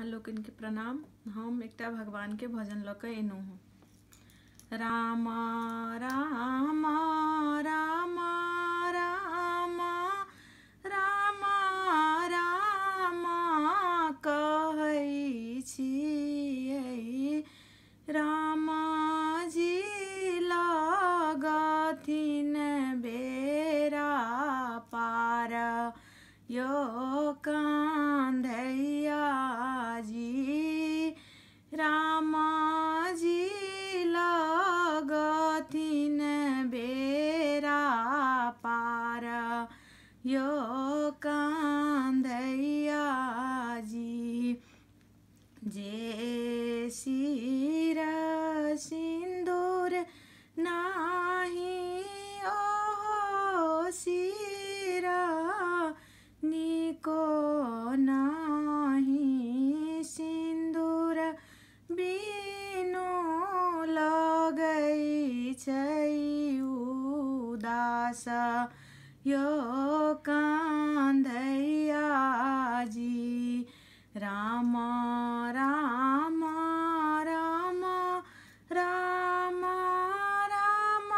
अहाँ लोकन के प्रणाम। हम एकटा भगवान के भजन लऽ कऽ एनहुँ हँ। राम राम राम राम राम राम कहै छियै, राम जी लगथिन बेरा पार, यो कान्हैया जी। राम जी लगथिन बेरा पार, यो कान्हैया जी। जे सिर सिन्दूर नाही ओहो सिर निको नाही, सिन्दूर बिनु लगै छै उदास, यो कान्हैया जी। राम राम राम राम राम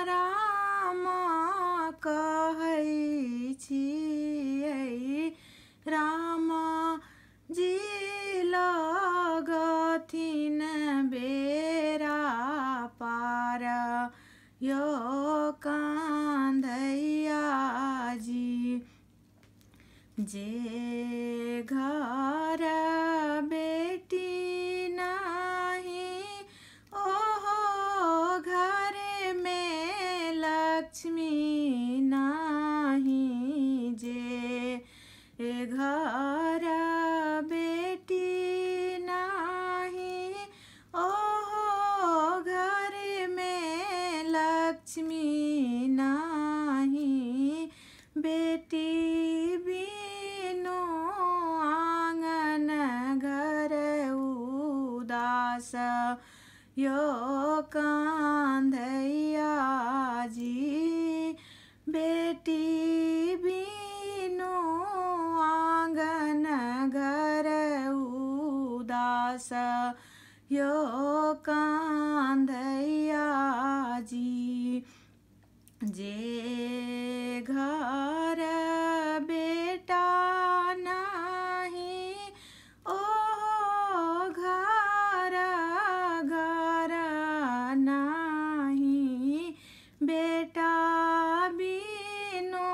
राम कहै छियै, राम जी लगथिन बेरा पार, यो कान्हैया जी। जे घर बेटी नाही ओहो घर में लक्ष्मी नाही, जे घर बेटी नाही ओहो घर में लक्ष्मी नाही, बेटी बिनु आंगन घर उदास, यो कान्हैया जी। बेटी बिनु आंगन घर उदास, यो कान्हैया जी। जे घर बेटा नाही ओहो घर घर नाही, बेटा बिनु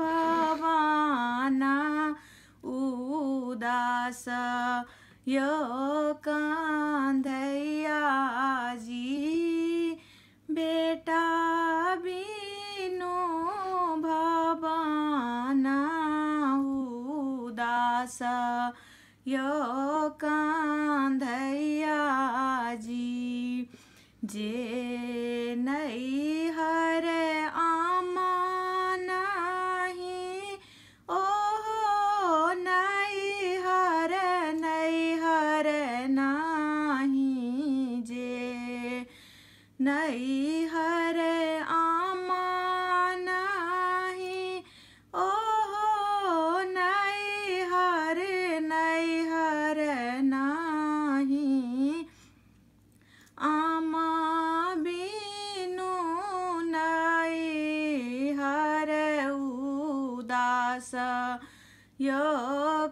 भवन उदास, यो कान्हैया जी। बेटा बिनु भवन उदास, यो कान्हैया जी। जे नैहर आमा नाही ओहो नैहर नैहर नाही, जे नैहर आमा नाही ओहो नैहर नैहर नाही, आमा बिनु नैहर उदास, यो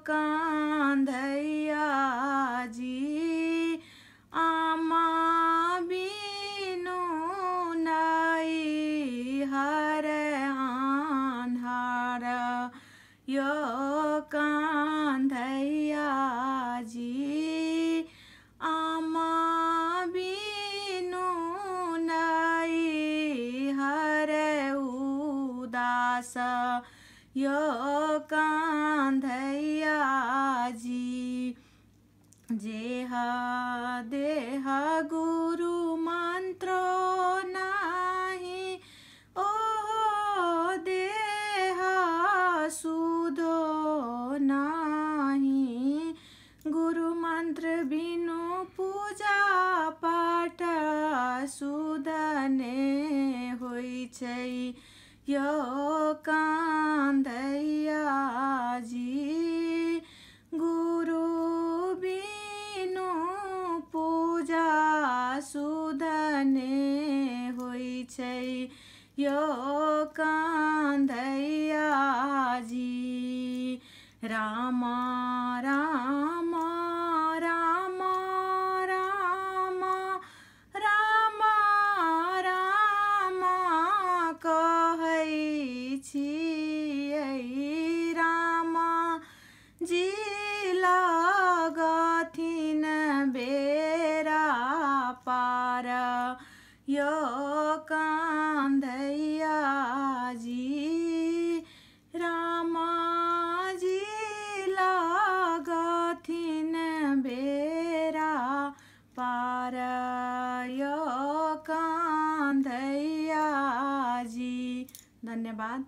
कान्हैया जी। आमा बिनु नैहर आन्हार, यो कान्हैया जी। आमा बिनु नैहर उदास, यो कान्हैया जी। जेह देह गुरु मन्त्र नाही ओहो देह सुधो नाही, गुरु मन्त्र बिनु पूजा पाठ सुधने होइ छै, यो कान्हैया जी। गुरु राम राम राम राम राम राम कहै छियै राम जी लगथिन बेरा पार यो कान्धैया जी राम जी लगथिन बेरा पार यो कान्धैया जी। धन्यवाद।